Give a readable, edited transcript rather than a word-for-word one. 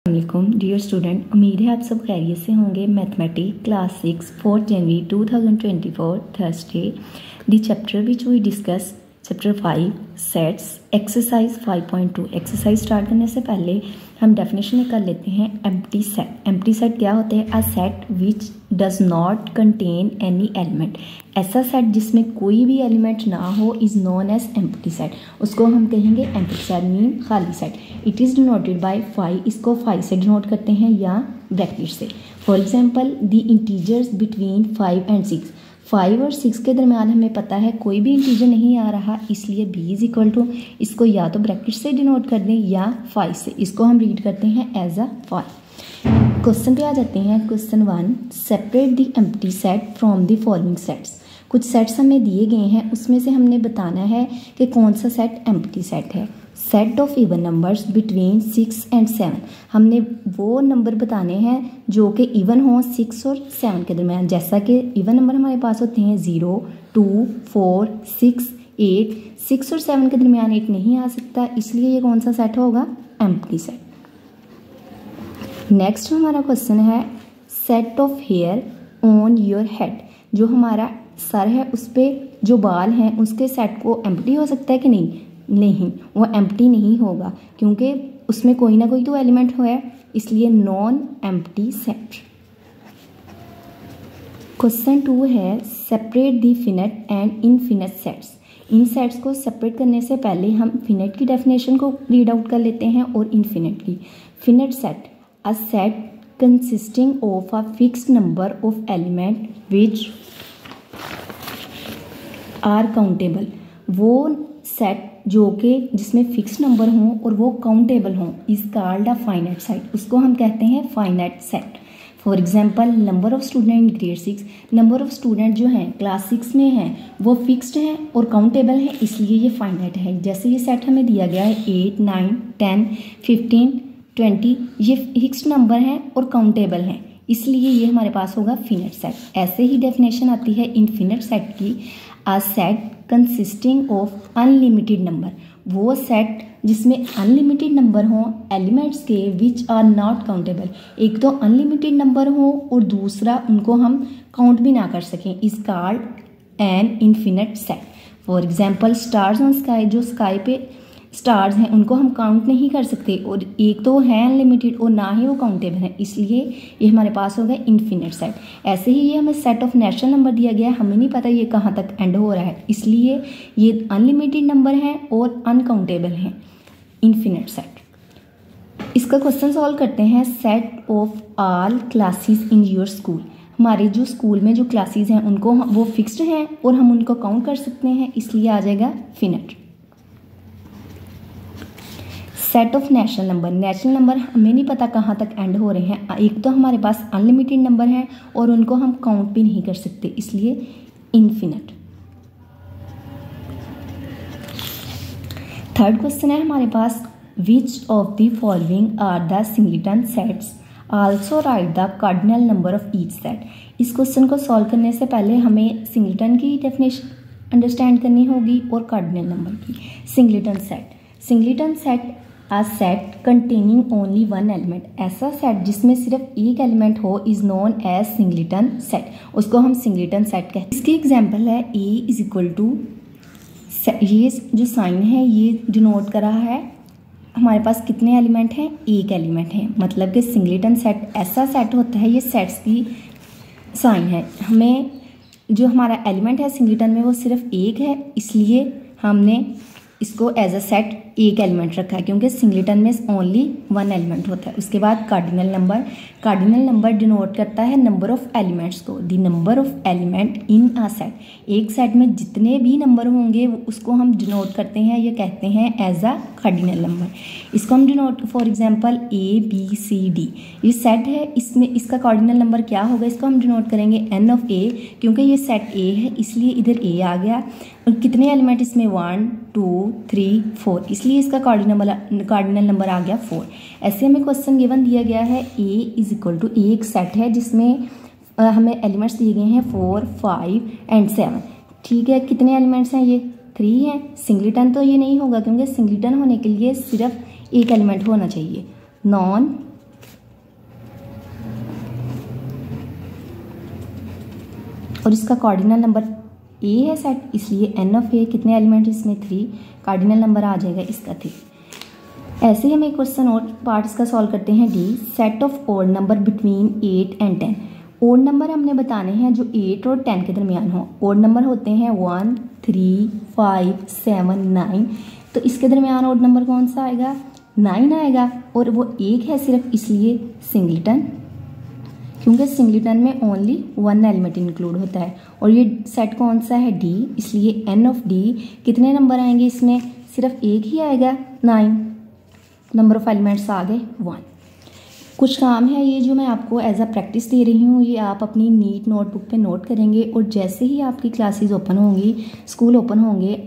अस्सलामुअलैकुम dear student, उम्मीद है आप सब खैरियत से होंगे। Mathematics class 6 4 January 2024 Thursday the chapter which we discuss chapter 5 sets exercise 5.2। Exercise start करने से पहले हम डेफिनेशन कर लेते हैं एम्प्टी सेट। एम्प्टी सेट क्या होते हैं? A set which does not contain any element. ऐसा सेट जिसमें कोई भी एलिमेंट ना हो is known as empty set. उसको हम कहेंगे एम्प्टी सेट मीन खाली set. It is denoted by 5। इसको 5 से डिनोट करते हैं या ब्रैकेट से। For example the integers between 5 and 6। 5 और 6 के दरमियान हमें पता है कोई भी इंटीजर नहीं आ रहा, इसलिए b इज इक्वल टू इसको या तो ब्रैकेट से डिनोट कर दें या 5 से। इसको हम रीड करते हैं एज अ 5। क्वेश्चन पे आ जाते हैं। Question 1, separate the empty set from the following sets. कुछ सेट्स हमें दिए गए हैं, उसमें से हमने बताना है कि कौन सा सेट एम्प्टी सेट है। Set of even numbers between 6 and 7। हमने वो नंबर बताने हैं जो कि इवन हों 6 और 7 के दरमियान। जैसा कि इवन नंबर हमारे पास होते हैं 0, 2, 4, 6, 8। 6 और 7 के दरमियान 8 नहीं आ सकता, इसलिए ये कौन सा सेट होगा? Empty set. नेक्स्ट हमारा क्वेश्चन है set of hair on your head. जो हमारा सर है उस पर जो बाल हैं उसके सेट को एम्प्टी हो सकता है कि नहीं? नहीं, वो एम्प्टी नहीं होगा क्योंकि उसमें कोई ना कोई तो एलिमेंट है, इसलिए नॉन एम्प्टी सेट। क्वेश्चन 2 है separate the finite and infinite sets. In sets को सेपरेट करने से पहले हम फिनिट की डेफिनेशन को रीड आउट कर लेते हैं और इनफिनिट की। Finite set a set consisting of a fixed number of element which are countable. वो सेट जो कि जिसमें फिक्स नंबर हों और वो काउंटेबल हों is called a finite set. उसको हम कहते हैं finite set. For example number of student in grade 6। Number of student जो हैं क्लास 6 में हैं वो फिक्स्ड हैं और काउंटेबल हैं, इसलिए ये फाइनाइट है। जैसे ये सेट हमें दिया गया है 8, 9, 10, 15, 20, ये फिक्स्ड नंबर हैं और काउंटेबल हैं, इसलिए ये हमारे पास होगा फिनिट सेट। ऐसे ही डेफिनेशन आती है इनफिनिट सेट की। अ set consisting of unlimited number. वो सेट जिसमें अनलिमिटेड नंबर हों एलिमेंट्स के विच आर नॉट काउंटेबल। एक तो अनलिमिटेड नंबर हो और दूसरा उनको हम काउंट भी ना कर सकें is called an infinite set. For example stars on sky. जो स्काई पे स्टार्स हैं उनको हम काउंट नहीं कर सकते और एक तो है अनलिमिटेड और ना ही वो काउंटेबल है, इसलिए ये हमारे पास होगा इनफिनिट सेट। ऐसे ही ये हमें सेट ऑफ नेचुरल नंबर दिया गया है, हमें नहीं पता ये कहाँ तक एंड हो रहा है, इसलिए ये अनलिमिटेड नंबर हैं और अनकाउंटेबल हैं, इनफिनिट सेट। इसका क्वेश्चन सॉल्व करते हैं। Set of all classes in your school. हमारे जो स्कूल में जो क्लासेस हैं उनको वो फिक्स्ड हैं और हम उनको काउंट कर सकते हैं, इसलिए आ जाएगा finite. Set of natural number. Natural number हमें नहीं पता कहाँ तक एंड हो रहे हैं। एक तो हमारे पास अनलिमिटेड नंबर हैं और उनको हम काउंट भी नहीं कर सकते, इसलिए इनफिनिट। थर्ड क्वेश्चन है हमारे पास which of the following are the singleton sets. Also write the cardinal number of each set. इस क्वेश्चन को सॉल्व करने से पहले हमें सिंगलेटन की डेफिनेशन अंडरस्टैंड करनी होगी और कार्डिनल नंबर की। Singleton set. Singleton set a set containing only one element. ऐसा सेट जिसमें सिर्फ एक एलिमेंट हो is known as singleton set. उसको हम सिंगलेटन सेट कहते हैं। इसकी एग्जांपल है ए इज इक्वल टू, ये जो साइन है ये डिनोट कर रहा है हमारे पास कितने एलिमेंट हैं? एक एलिमेंट है। मतलब कि सिंगलेटन सेट ऐसा सेट होता है, ये सेट्स की साइन है। हमें जो हमारा एलिमेंट है सिंगलेटन में वो सिर्फ एक है, इसलिए हमने इसको एज अ सेट एक एलिमेंट रखा है क्योंकि सिंगलेटन में ओनली वन एलिमेंट होता है। उसके बाद cardinal number. Cardinal number denote करता है नंबर ऑफ एलिमेंट्स को। The number of element in a set. एक सेट में जितने भी नंबर होंगे उसको हम डिनोट करते हैं, ये कहते हैं एज अ कार्डिनल नंबर। इसको हम डिनोट फॉर एग्जांपल ABCD ये सेट है, इसमें इसका कार्डिनल नंबर क्या होगा? इसको हम डिनोट करेंगे n ऑफ A, क्योंकि ये सेट A है इसलिए इधर A आ गया। और कितने एलिमेंट इसमें 1, 2, 3, 4, इसलिए इसका कार्डिनल नंबर आ गया 4। ऐसे हमें क्वेश्चन गिवन दिया गया है A इज इक्वल टू, एक सेट है जिसमें हमें एलिमेंट्स दिए गए हैं 4, 5 एंड 7। ठीक है, कितने एलिमेंट्स हैं? ये 3 हैं। सिंगलेटन तो ये नहीं होगा क्योंकि सिंगलेटन होने के लिए सिर्फ एक एलिमेंट होना चाहिए। नॉन और इसका कार्डिनल नंबर ए है सेट, इसलिए n ऑफ ए कितने एलिमेंट इसमें 3, कार्डिनल नंबर आ जाएगा इसका 3। ऐसे ही हम एक क्वेश्चन और पार्ट इसका सॉल्व करते हैं D, set of odd number between 8 and 10। Odd number हमने बताने हैं जो 8 और 10 के दरमियान हो। ओड नंबर होते हैं 1, 3, 5, 7, 9। तो इसके दरमियान ओड नंबर कौन सा आएगा? 9 आएगा, और वो एक है सिर्फ, इसलिए सिंगलेटन, क्योंकि सिंगलेटन में ओनली 1 एलिमेंट इंक्लूड होता है। और ये सेट कौन सा है? डी, इसलिए n ऑफ डी कितने नंबर आएंगे इसमें? सिर्फ एक ही आएगा, 9। नंबर ऑफ एलिमेंट्स आ गए 1। कुछ काम है ये जो मैं आपको एज अ प्रैक्टिस दे रही हूँ, ये आप अपनी नीट नोटबुक पे नोट करेंगे, और जैसे ही आपकी क्लासेस ओपन होंगी, स्कूल ओपन होंगे,